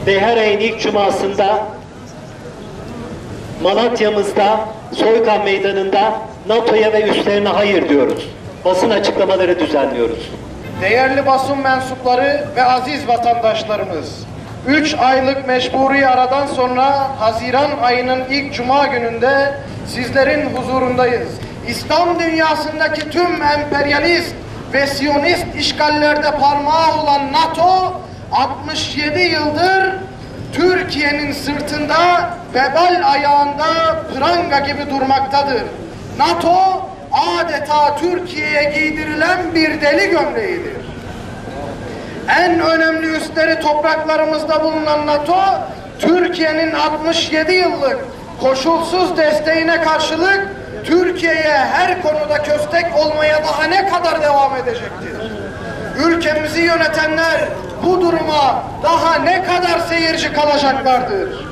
ve her ayın ilk cumasında Malatya'mızda Soykan Meydanı'nda NATO'ya ve üslerine hayır diyoruz. Basın açıklamaları düzenliyoruz. Değerli basın mensupları ve aziz vatandaşlarımız, 3 aylık mecburi aradan sonra Haziran ayının ilk cuma gününde sizlerin huzurundayız. İslam dünyasındaki tüm emperyalist ve siyonist işgallerde parmağı olan NATO 67 yıldır Türkiye'nin sırtında vebal ayağında pranga gibi durmaktadır. NATO adeta Türkiye'ye giydirilen bir deli gömleğidir. En önemli üsleri topraklarımızda bulunan NATO, Türkiye'nin 67 yıllık koşulsuz desteğine karşılık Türkiye'ye her konuda köstek olmaya daha ne kadar devam edecektir? Ülkemizi yönetenler bu duruma daha ne kadar seyirci kalacaklardır?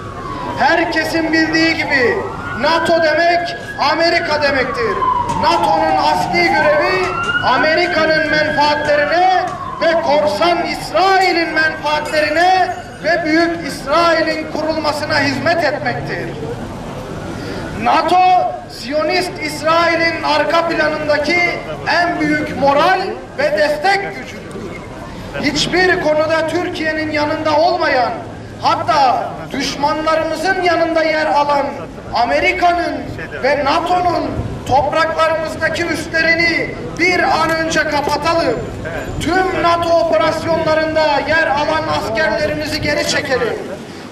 Herkesin bildiği gibi NATO demek Amerika demektir. NATO'nun asli görevi Amerika'nın menfaatlerine ve korsan İsrail'in menfaatlerine ve Büyük İsrail'in kurulmasına hizmet etmektir. NATO, Siyonist İsrail'in arka planındaki en büyük moral ve destek gücüdür. Hiçbir konuda Türkiye'nin yanında olmayan, hatta düşmanlarımızın yanında yer alan Amerika'nın ve NATO'nun topraklarımızdaki üslerini bir an önce kapatalım. Tüm NATO operasyonlarında yer alan askerlerimizi geri çekelim.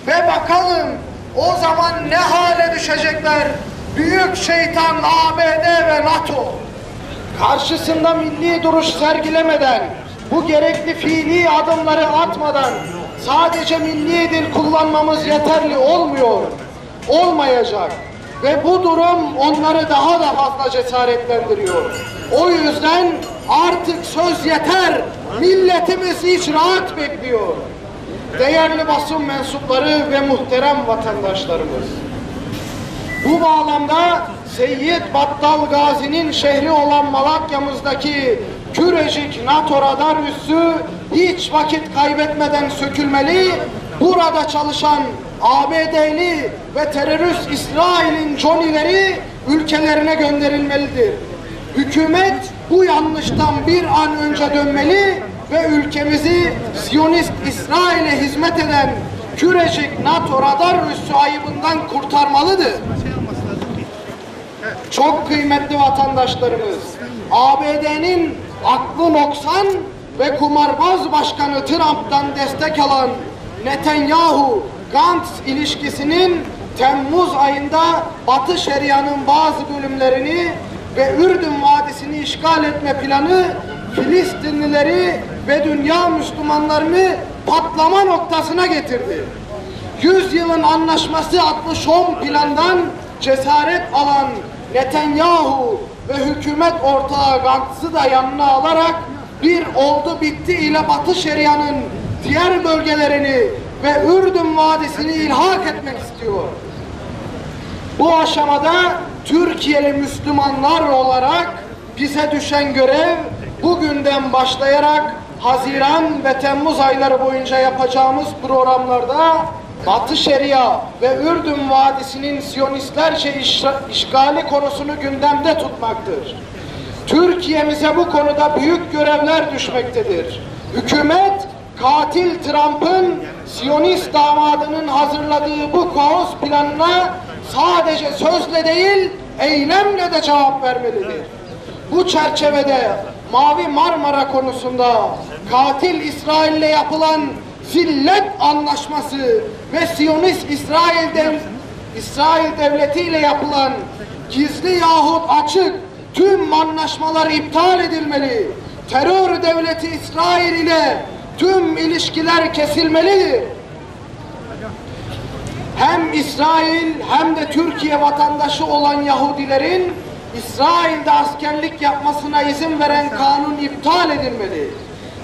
Ve bakalım o zaman ne hale düşecekler büyük şeytan ABD ve NATO. Karşısında milli duruş sergilemeden, bu gerekli fiili adımları atmadan sadece milli dil kullanmamız yeterli olmayacak. Ve bu durum onları daha da fazla cesaretlendiriyor. O yüzden artık söz yeter, milletimiz hiç rahat bekliyor. Değerli basın mensupları ve muhterem vatandaşlarımız, bu bağlamda Seyyid Battal Gazi'nin şehri olan Malatya'mızdaki Kürecik NATO radar üssü hiç vakit kaybetmeden sökülmeli, burada çalışan ABD'li ve terörist İsrail'in Johnny'leri ülkelerine gönderilmelidir. Hükümet bu yanlıştan bir an önce dönmeli ve ülkemizi Siyonist İsrail'e hizmet eden Kürecik NATO radar üssü ayıbından kurtarmalıdır. Çok kıymetli vatandaşlarımız, ABD'nin aklı noksan ve kumarbaz başkanı Trump'tan destek alan Netanyahu-Gantz ilişkisinin Temmuz ayında Batı Şeria'nın bazı bölümlerini ve Ürdün Vadisi'ni işgal etme planı Filistinlileri ve dünya Müslümanlarını patlama noktasına getirdi. 100 yılın anlaşması adlı şom plandan cesaret alan Netanyahu ve hükümet ortağı Gantz'ı da yanına alarak bir oldu bitti ile Batı Şeria'nın diğer bölgelerini ve Ürdün Vadisi'ni ilhak etmek istiyor. Bu aşamada Türkiye'li Müslümanlar olarak bize düşen görev bugünden başlayarak Haziran ve Temmuz ayları boyunca yapacağımız programlarda Batı Şeria ve Ürdün Vadisi'nin Siyonistlerce işgali konusunu gündemde tutmaktır. Türkiye'mize bu konuda büyük görevler düşmektedir. Hükümet, katil Trump'ın Siyonist damadının hazırladığı bu kaos planına sadece sözle değil, eylemle de cevap vermelidir. Bu çerçevede Mavi Marmara konusunda katil İsrail'le yapılan zillet anlaşması ve Siyonist İsrail devleti ile yapılan gizli yahut açık tüm anlaşmalar iptal edilmeli. Terör devleti İsrail ile tüm ilişkiler kesilmelidir. Hem İsrail hem de Türkiye vatandaşı olan Yahudilerin İsrail'de askerlik yapmasına izin veren kanun iptal edilmeli.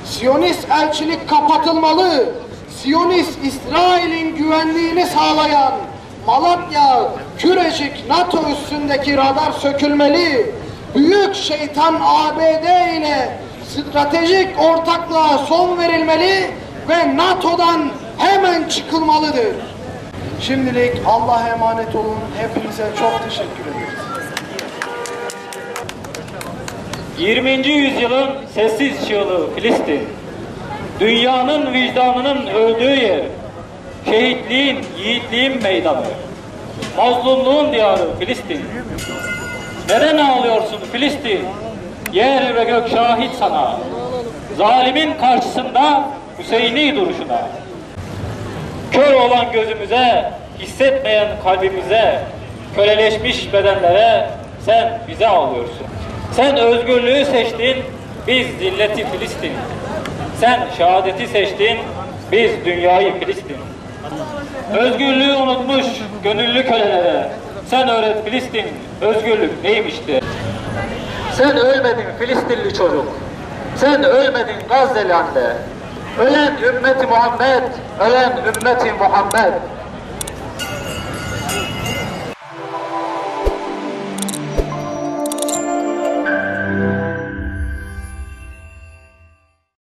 Siyonist elçilik kapatılmalı. Siyonist İsrail'in güvenliğini sağlayan Malatya, Kürecik NATO üssündeki radar sökülmeli. Büyük şeytan ABD ile stratejik ortaklığa son verilmeli ve NATO'dan hemen çıkılmalıdır. Şimdilik Allah'a emanet olun. Hepinize çok teşekkür ederiz. 20. yüzyılın sessiz çığlığı Filistin. Dünyanın vicdanının öldüğü yer. Şehitliğin, yiğitliğin meydanı. Mazlumluğun diyarı Filistin. Neden ağlıyorsun Filistin? Yer ve gök şahit sana. Zalimin karşısında Hüseyin'i duruşuna. Kör olan gözümüze, hissetmeyen kalbimize, köleleşmiş bedenlere sen bize ağlıyorsun. Sen özgürlüğü seçtin, biz zilleti Filistin. Sen şehadeti seçtin, biz dünyayı Filistin. Özgürlüğü unutmuş gönüllü kölelere sen öğret Filistin, özgürlük neymişti? Sen ölmedin Filistinli çocuk, sen ölmedin Gazze'li anne. Ölen ümmeti Muhammed, ölen ümmeti Muhammed.